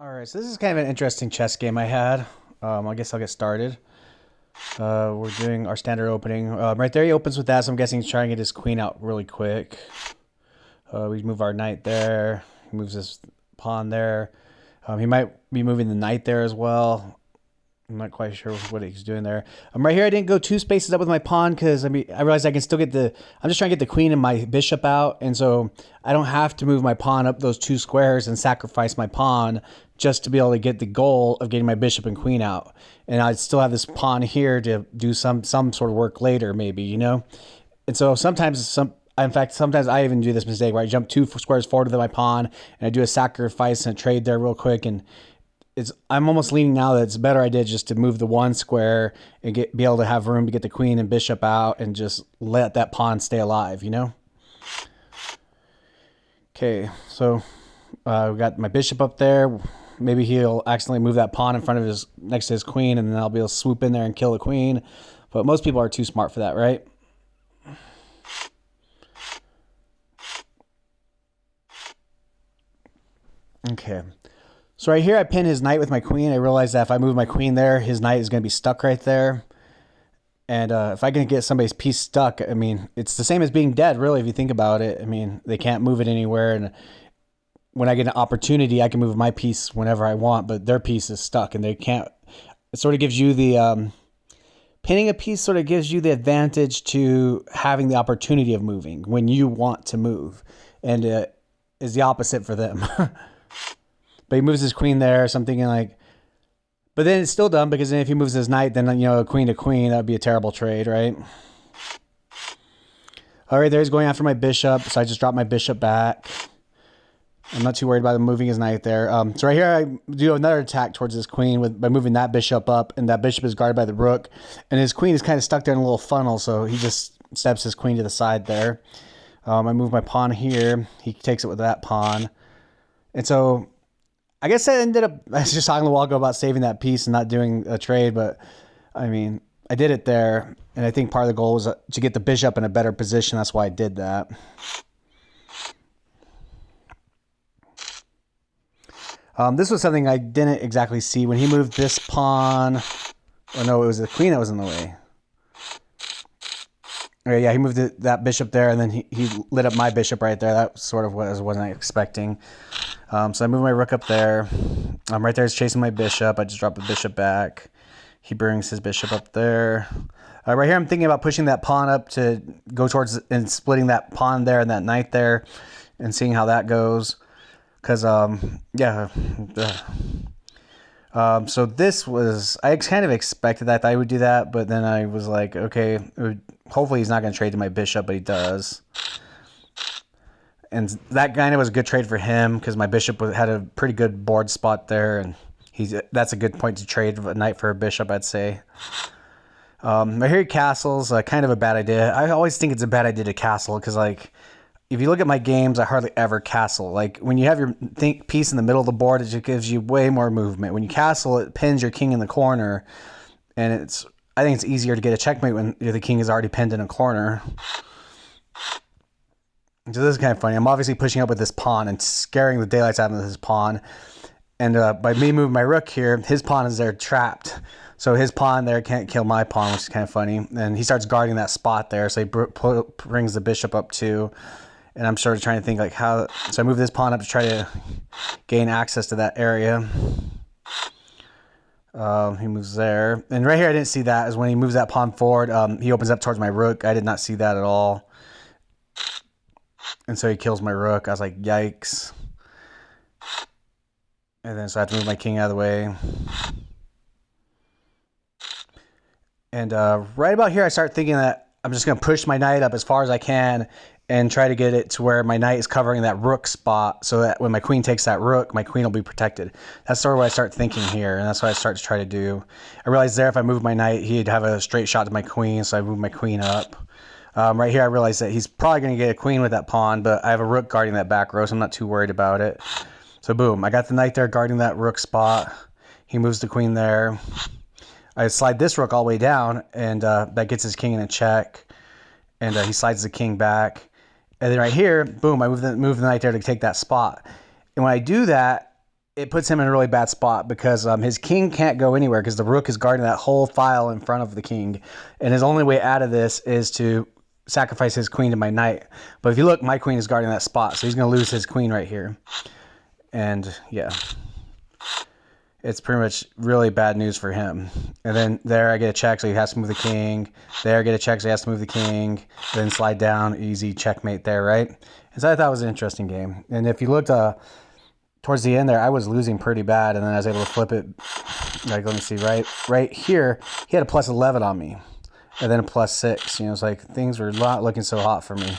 All right, so this is kind of an interesting chess game I had. I guess I'll get started. We're doing our standard opening. Right there, he opens with that, so I'm guessing he's trying to get his queen out really quick. We move our knight there. He moves his pawn there. He might be moving the knight there as well. I'm not quite sure what he's doing there. Right here, I didn't go two spaces up with my pawn because I realized I can still get the. I'm just trying to get the queen and my bishop out, and so I don't have to move my pawn up those two squares and sacrifice my pawn just to be able to get the goal of getting my bishop and queen out. And I'd still have this pawn here to do some sort of work later, maybe, you know. And so sometimes I even do this mistake where I jump two squares forward to my pawn and I do a sacrifice and a trade there real quick, and I'm almost leaning now that it's a better idea just to move the one square and be able to have room to get the queen and bishop out and just let that pawn stay alive, you know? Okay, so we got my bishop up there. Maybe he'll accidentally move that pawn in front of next to his queen, and then I'll be able to swoop in there and kill the queen. But most people are too smart for that, right? Okay. So right here, I pin his knight with my queen. I realize that if I move my queen there, his knight is going to be stuck right there. And if I can get somebody's piece stuck, I mean, it's the same as being dead, really, if you think about it. I mean, they can't move it anywhere. And when I get an opportunity, I can move my piece whenever I want, but their piece is stuck and they can't. It sort of gives you the pinning a piece sort of gives you the advantage to having the opportunity of moving when you want to move, and is the opposite for them. But he moves his queen there, something like. But then it's still dumb because then if he moves his knight, then queen to queen, that would be a terrible trade, right? All right, there he's going after my bishop, so I just drop my bishop back. I'm not too worried about him moving his knight there. So right here, I do another attack towards his queen by moving that bishop up, and that bishop is guarded by the rook, and his queen is kind of stuck there in a little funnel, so he just steps his queen to the side there. I move my pawn here. He takes it with that pawn, and so I guess I was just talking to Walgo about saving that piece and not doing a trade, but I mean, I did it there, and I think part of the goal was to get the bishop in a better position. That's why I did that. This was something I didn't exactly see when he moved this pawn. Oh no, it was the queen that was in the way. Okay, yeah, he moved that bishop there, and then he lit up my bishop right there. That was sort of what I wasn't expecting. So I moved my rook up there. Right there is chasing my bishop. I just dropped the bishop back. He brings his bishop up there. Right here, I'm thinking about pushing that pawn up to go towards and splitting that pawn there and that knight there and seeing how that goes. Because, yeah. So this was, I kind of expected that I would do that, but then I was like, okay, hopefully he's not going to trade to my bishop, but he does. And that kind of was a good trade for him because my bishop had a pretty good board spot there, and that's a good point to trade a knight for a bishop, I'd say. Right here, castles, kind of a bad idea. I always think it's a bad idea to castle because, like, if you look at my games, I hardly ever castle. Like, when you have your piece in the middle of the board, it just gives you way more movement. When you castle, it pins your king in the corner, and I think it's easier to get a checkmate when the king is already pinned in a corner. So this is kind of funny. I'm obviously pushing up with this pawn and scaring the daylights out of his pawn. And by me moving my rook here, his pawn is there trapped. So his pawn there can't kill my pawn, which is kind of funny. And he starts guarding that spot there. So he brings the bishop up too. And I'm sort of trying to think like how. So I move this pawn up to try to gain access to that area. He moves there. And right here, I didn't see that. Is when he moves that pawn forward, he opens up towards my rook. I did not see that at all. And so he kills my rook. I was like, yikes. And then so I have to move my king out of the way. And right about here, I start thinking that I'm just going to push my knight up as far as I can and try to get it to where my knight is covering that rook spot so that when my queen takes that rook, my queen will be protected. That's sort of what I start thinking here, and that's what I start to try to do. I realized there if I move my knight, he'd have a straight shot to my queen, so I move my queen up. Right here, I realize that he's probably going to get a queen with that pawn, but I have a rook guarding that back row, so I'm not too worried about it. So boom, I got the knight there guarding that rook spot. He moves the queen there. I slide this rook all the way down, and that gets his king in a check. And he slides the king back. And then right here, boom, I move the knight there to take that spot. And when I do that, it puts him in a really bad spot because his king can't go anywhere because the rook is guarding that whole file in front of the king. And his only way out of this is to sacrifice his queen to my knight. But if you look, my queen is guarding that spot, so he's going to lose his queen right here. And yeah, it's pretty much really bad news for him. And then there I get a check, so he has to move the king. There I get a check, so he has to move the king. Then slide down, easy checkmate there, right? And so I thought it was an interesting game. And if you looked towards the end there, I was losing pretty bad, and then I was able to flip it. Like, let me see, right here, he had a +11 on me, and then a +6. You know, it's like things were not looking so hot for me.